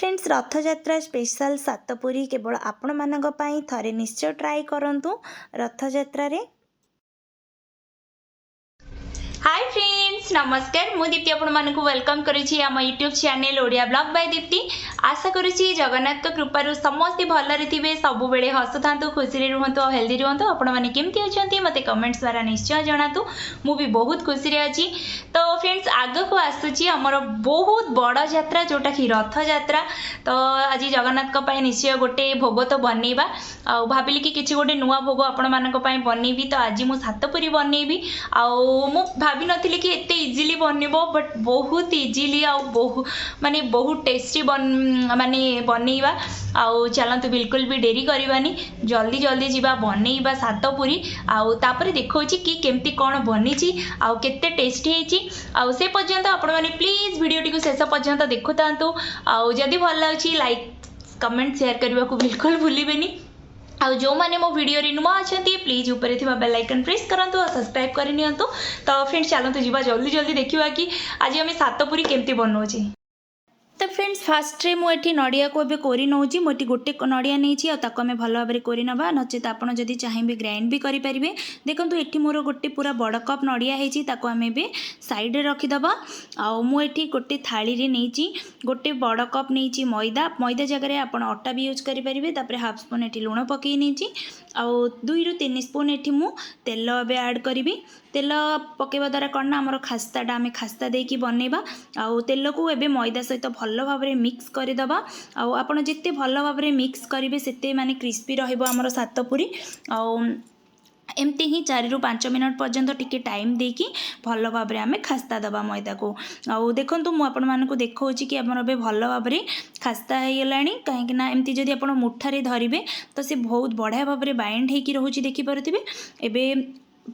Friends Rathyatra special Satpuri केवल आपण मानक पई थरे निश्चय ट्राई करंतु रथयात्रा रे। हाय फ्रेंड्स नमस्कार मु दीप्ति आपण मानकु वेलकम करिछि आम YouTube channel Odia blog by Deepti. आशा करुछि जगन्नाथ कृपारु समस्त भलरे थिबे, सब बेले हसुथांतु, खुशी रे रुहंतु और हेल्दी रुहंतु। आपण माने केमति अछंती मते कमेंट्स द्वारा निश्चय जणातु। मु भी बहुत खुशी रे अछि। तो फ्रेंड्स आग को आसुछि हमर बहुत बड़ यात्रा जोटा कि रथ यात्रा। तो आज जगन्नाथ को पई निश्चय गोटे भोग तो बनैबा आ भाबिली कि किछि गोटे नुवा भोग आपण मानक पई बनैबी। तो आज मु सातपुरी बनैबी आ मु भाभी नथिले कि एते इजीली बनइबो, बट बहुत इजीली आ माने बहुत टेस्टी माने बनइबा। आउ चलंतु बिल्कुल भी डेरी करबानी, जल्दी जल्दी जीवा बनइबा सातपुरी। आउ तापरे देखौची कि केमती कोन बनिची आउ केते टेस्टी हेची। आउ से पर्यंत आपण माने प्लीज वीडियो टिको शेष पर्यंत देखुतांतु। आउ जदी भल लागछि लाइक कमेंट शेयर करबा को बिल्कुल भूलिबेनी। आउ जो माने मो वीडियो रे नुआ अछंती प्लीज ऊपर थिबा बेल आइकन प्रेस करंतु और सब्सक्राइब करि नियंतु। तो फ्रेंड्स चलंतु जीवा जल्दी जल्दी देखिबा कि आज हम सातपुरी केमती बनौची। तो फ्रेंड्स फास्ट रे मुझे नड़िया को एबे कोरी नौची। मुझे गोटे नड़िया नहीं ताको आम भल भाव कोरी नवा, नचेत आपड़ जदि चाहिए ग्राइंड भी करेंगे। देखो ये मोर गोटे पूरा बड़ कप नड़िया है, आम ए साइड रे रखीदबा। आउ मुझे गोटे थाली रे नहीं गोटे बड़ कप नहीं मैदा, मैदा जगह आप अटा भी यूज करेंगे। तापर हाफ स्पून ये लुण पकई नहीं, आउ 2 ରୁ 3 स्पून ये मु तेल ए ऐड करी। तेल पकेवा द्वारा कौन ना आम खास्ताटा आम खास्ता देकी बनइबा। आउ तेल को एबे मैदा सहित भल भाव में मिक्स करदबा। आउ आपण जिते भल भाव में मिक्स करेंगे सेते माने क्रिस्पी रहिबो आमर सातपुरी। आउ एमती ही 4 ରୁ 5 मिनट पर्यंत टिके टाइम देकी भल भाव में आम खास्ता दबा मैदा को। आउ देखंतु मु आपण मानकु देखौची कि हमर बे भल भाव में खास्ता हो गलानी। कहीं ना एमती जदि आपण मुठारे धरिबे तो से बहुत बढ़िया भाव में बाइंड होकी रहूची, देखि पारुथिबे। एबे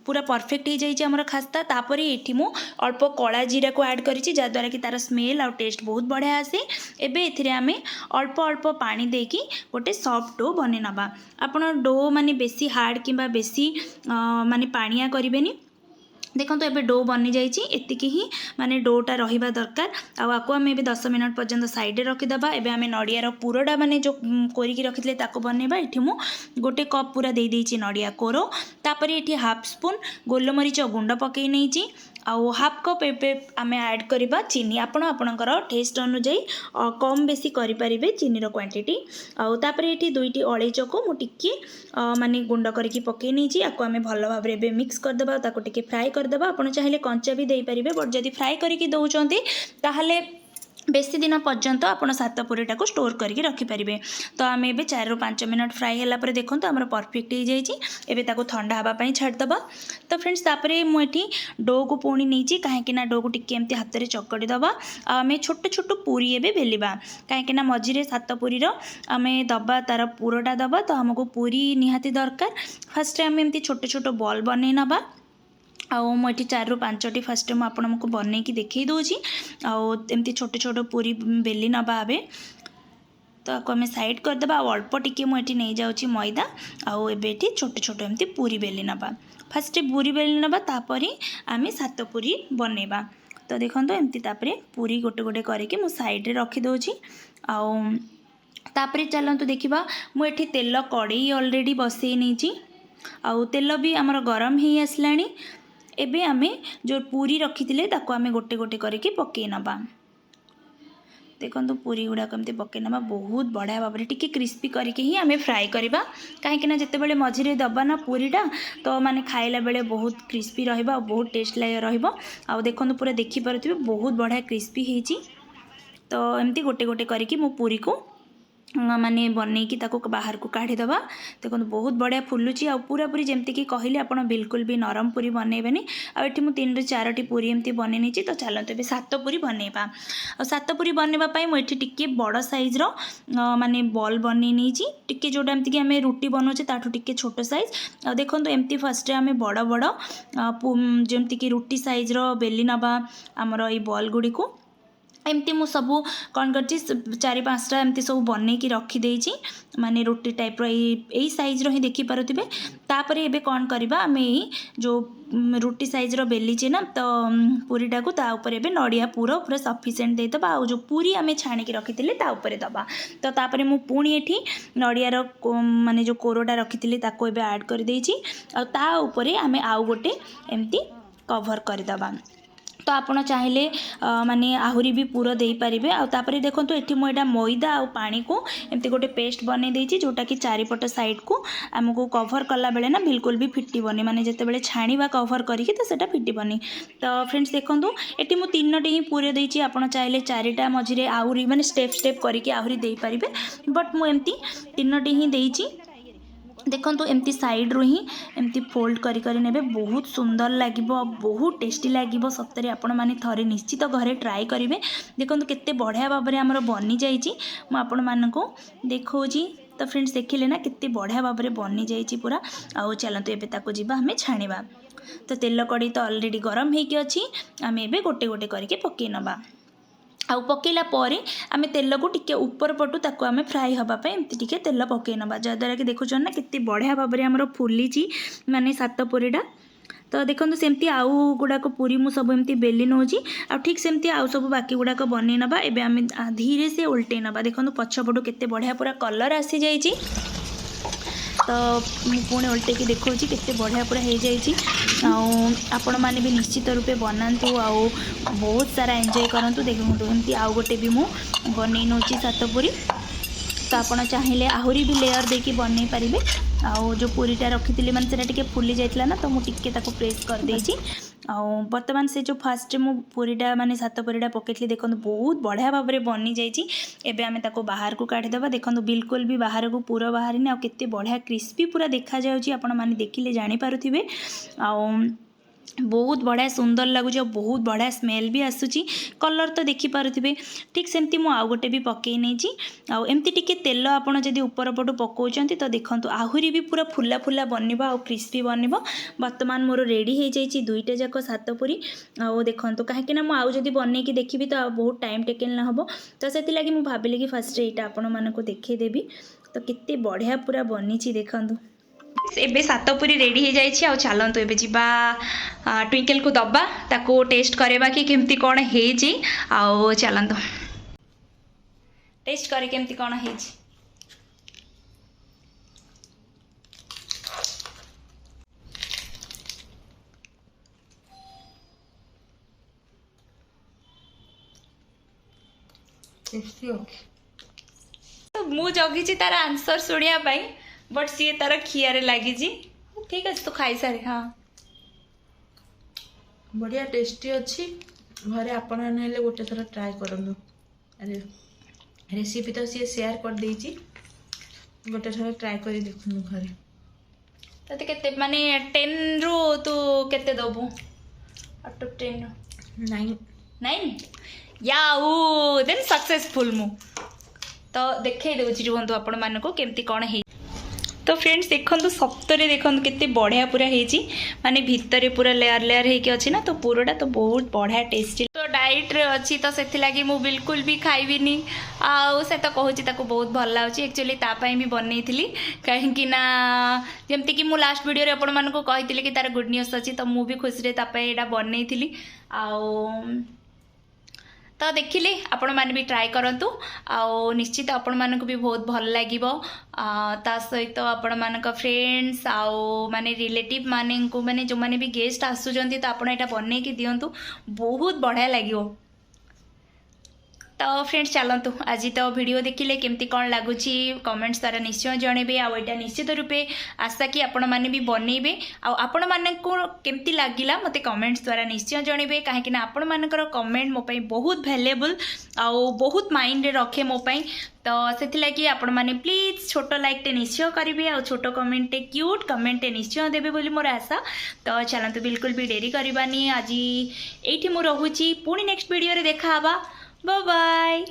पूरा परफेक्ट हो जाइए आमर खास्ता। तापर ये मु अल्प कला जीरा को ऐड करी, जहाँद्वारा कि तार स्मेल और टेस्ट बहुत बढ़िया आसे। एबे एथिरे आमे अल्प अल्प पानी देकी गोटे सॉफ्ट डो बने नबा। आपण डो माने बेसी हार्ड किंबा बेसी माने पानिया करिवेनी। देखो एबे डो बनी जाइए, एतिकी ही माने डोटा रहिबा दरकार। आको आम 10 मिनट पर्यंत साइड रखीदबा। एबे आम नड़ियार पुरटा माने जो कोरिकी रखिले ताको बनइबा। एठी मु गोटे कप पूरा दे देइची नड़िया कोरो। तापर एठी हाफ स्पून गोलमरीच गुंड पकई नहींची। आउ हाफ कप एबे आम ऐड करबा चीनी। आपण आपणकर टेस्ट अनुसार कम बेसी करि परिबे चीनी रो क्वांटिटी। आउ तापर एठी 2टी अळेइच को मु टिके माने गुंड करके पकई नहींची। आको आम भल भाव में मिक्स करदबा, ताको टिके फ्राई करदबा। आपण चाहिले कंचा भी दे परिबे, बट जदि फ्राई करके दउचंती ताहले बेसी दिन पर्यंत आपण सातपुरीटा को स्टोर करके रखिपारे। तो आम ए 4 ରୁ 5 मिनट फ्राई है देखो आम परफेक्ट हो जाइए। ताको ठंडा हाँपाई छाड़दबा। तो फ्रेंड्स तापर मुझे डो को पुणी नहीं कहीं डो को टिके एमती हाथ में चकड़ी दबा। आम छोट छोट पूरी एबे बेलिबा, कहीं मझे सातपुरी आम दबा तार पुरटा दबा। तो आमको पूरी निहाती दरकार। फास्ट आम एमती छोट छोट बॉल बन नबा। आउ मुझे 4 ରୁ 5ଟି फास्ट मुझे आपको बनईकी देखई दूची। आउ एमती छोट छोट पूरी बेली नबा आबे। तो आपको आम साइड करदे। अल्प टिके मुझे नहीं जाऊँगी मैदा। आउ एबे छोट छोट एमती पूरी बेली नबा। फास्ट पूरी बेली नबा, तापर आम सातपुरी बनइबा। तो देखो एमती तापर पूरी गोटे गोटे करके मु साइड रे रखी दूची। आउ तापर चलतु देखा मुझे तेल कड़ई ऑलरेडी बसई नहीं। आउ तेल भी आमर गरम ही आसलानी। एबे आमे जो पूरी रखी ताको आमे गोटे गोटे करके पकई नबा। देखो पूरी गुड़ा कमती पकई नबा। बहुत बढ़िया भाव में टिके क्रिस्पी करके ही आमे फ्राई करबा। कहीं जिते बड़े मझे दबा ना पूरीटा तो माने खाइला बेले बहुत क्रिस्पी रहिबा, बहुत टेस्ट रहिबा। आउ देखो पूरा देखि पारुथिबे बहुत बढ़िया क्रिस्पी हेची। तो एमती गोटे गोटे करके मु पूरी को माने बनईकी ताको बाहर को काढ़ीदबा। देखो बहुत बढ़िया फुलुची। आ पूरा पूरी जमती कि कहले आप बिल्कुल भी नरम पूरी बनइबेनी। आठी मु 3 ରୁ 4ଟି पूरी एमती बन नहीं। तो चलते ए सातपुरी बनइबा। आ सातपुरी बनवाई मुझे टिके बड़ साइज रो माने बॉल बनई नहीं। टिके जोटा एमती कि आम रुटी बनाऊे ताठू टिके छोट साइज। आ देखो एमती फास्ट आम बड़ बड़ जमती कि रुटी साइज रो बेली नबा आमर ये बॉल गुड़ी को। एमती मु सब कौन कर 4-5टा एमती सब बनईकी रखीदे माने रोटी टाइप यही साइज रो ही देखी पारुथिबे। तापर एबे कौन करबा आमे जो रोटी साइज रो बेलीचे ना तो पूरीटा को ता ऊपर एबे नड़िया पूरा पूरा सफिशिएंट दे दबा आ जो पूरी आमे छाणी की रखीथिले ता ऊपर दबा। तो तापर मु पुणी एठी नड़िया रो माने जो कोरोटा रखीथिले ताको एबे ऐड कर देइची आ ता ऊपर आमे आउ गोटे एमती कवर कर दबा। तो आपण चाहिले माने आहुरी भी पूरा दे पारिबे। आ तापरे देखंतु एठी मो एटा मैदा आ पानी को एमती गोटे पेस्ट बने देइची जोटा कि चारिपट साइड को हमको कवर कला बेले ना बिल्कुल भी फिटिबनी माने जते बेले छाणीबा कवर करिके तो सेटा फिटिबनी। तो फ्रेंड्स देखंतु एठी मो 3टी ही पूरे देइची आपण चाहिले 4टा मझिरे आहुरी माने स्टेप स्टेप करिके आहुरी दे पारिबे बट मो एमती 3टी ही देइची। देखो एमती साइड रू ही एमती फोल्ड करी करी नेबे बहुत सुंदर लगे बहुत टेस्टी लगे सतरे आपण माने थरे निश्चित घरे ट्राई करेंगे। देखो केते बढ़िया भाव में आमर बनी जाइए आपण मानक देखौची। तो फ्रेंड्स देखिले ना केते बढ़िया भाव में बनी जाइए पूरा। आउ चलतु एबे ताको जीवा हमें छाणीबा। तो तेल कड़ी तो ऑलरेडी गरम होइकी अछि आमे एबे गोटे गोटे करके पकई नबा। आउ पकेला परे आमे तेल को टिके ऊपर पटु ताको आमे फ्राई हबा पे एमती टिके तेल पकई नबा जद्वारा कि देखुछन ना केते बढ़िया भाव में हमर फुलीची माने सात पुरीटा। तो देखो सेमती आउ गुड़ाक पूरी मु सब एमती बेली नौची आ ठीक सेमती आउ सब बाकी गुड़ाक बनै नबा। एबे आमे धीरे से उल्टे नबा। देखो पछपटू केते बढ़िया पूरा कलर आसी जाइए। तो पुणी उल्टे देखा केते बढ़िया पूरा हो जाइए। आपण मैंने भी निश्चित रूपे बनातु आउ बहुत सारा एंजॉय करंतु। देखो एमती आउ गोटे भी मु बनै नौची सात पूरी। तो आपड़ चाहिए आहुरी भी लेयर देकी बन पारे। आउ जो पूरीटा रखी मैंने से टिके फुली जाइला ना तो मुझे ताको प्रेस कर देइची। बर्तमान से जो फास्ट मु पूरीटा माने सात पूरीटा पकईली देखो बहुत बढ़िया भाव में बनी जाइए। एबे आमे ताको बाहर को काढ़ीदेवा। देखो बिल्कुल भी बाहर को पूरा बाहर नहीं आते बढ़िया क्रिस्पी पूरा देखा जाउची आपण माने देखिले जानी पारुथिबे। बहुत बढ़िया सुंदर लगुच बहुत बढ़िया स्मेल भी आसूची कलर तो देखी पारुथिबे। ठीक सेमती मु आउ गोटे भी पकई नहींची। आउ एमती टिके तेल आपण जदि ऊपर पटु पकाउचंती तो देखंतु आहुरी भी पूरा फुला फुला बनिबो आउ क्रिस्पी बनिबो। वर्तमान मोर रेडी हो जाइए 2टा जाक सात पूरी। आउ देखंतु काहेकि ना मु आउ जदि बनेकी देखिबी तो बहुत टाइम टेकन ना हबो। तो सेति लागि मु भाबिले कि फास्ट एटा आपण मानको देखै देबी। तो केते बढ़िया पूरा बनिची देखंतु। एबे सात पूरी रेडी हो जाइए। आ चलतु एबे जीवा ट्विंकल को दबा ताको टेस्ट करवा कि केमती कौन हेजी। आ चलतु टेस्ट करे केमती कौन हेजी। तो मु जगी तार आंसर शुणिया बट सी तार खियारे लगी। ठीक है तो खाई सारे। हाँ बढ़िया टेस्टी अच्छी घरे आपण ने गोटे थर ट्राए करूँ। रेसिपी तो सी शेयर कर देइची गोटे थर ट्राए कर देखूँ घरे। तते केते माने 10 रु तू केते दबु आउट ऑफ 10 9 याऊ देन सक्सेसफुल मु तो देखे देउची रुहंतु आपण मानको केमती कोन हे। तो फ्रेंड्स देखो सप्तरे देखो केते बढ़िया पूरा हेची माने भितरे पूरा लेयर लेयर हेकी अछि ना। तो पूराटा तो बहुत बढ़िया टेस्टी। तो डाइट रे अछि तो सेथि लागि मु बिल्कुल भी खाइबिनी। आउ से तो कहूची ताको बहुत भल लाउची एक्चुअली ता पई भी बनैथिली काहे कि ना जेमति कि मु लास्ट वीडियो रे आपण मानको कहिथिले कि तार गुड न्यूज़ अछि। तो मु भी खुशी रे ता पई एडा बनैथिली। आउ तो देखिले आपण माने भी ट्राई करंतु। आउ निश्चित आपण मानको भी बहुत भल लागिबो। ता सहित आपण मानक फ्रेंड्स आउ माने रिलेटिव माने को माने जो माने भी गेस्ट आसुजंती तो आपण एटा बनै कि दियंतु बहुत बढ़िया लागिबो। तो फ्रेंड्स चलतु आज तो वीडियो देखिले केमती कौन लगुच कमेंट्स द्वारा निश्चय जनइबे। आटा निश्चित रूपे आशा कि आपण मैंने भी बनइबे। आपण मानक केमती लगिला मते कमेंट्स द्वारा निश्चय जनइबे कहीं आपण मानकर कमेंट मो पई बहुत वैल्यूएबल आउ बहुत माइंड रे रखे मो पई। तो से लगी आपण मैंने प्लीज छोट लाइक टे निश्चय करेंगे आ छोट कमेंट टे क्यूट कमेंट टे निश्चय देवे बोली मोर आशा। तो चलते बिल्कुल भी डेरी करवानी आज ये मुझे रोची पुणी नेक्स्ट वीडियो रे देखा। Bye bye.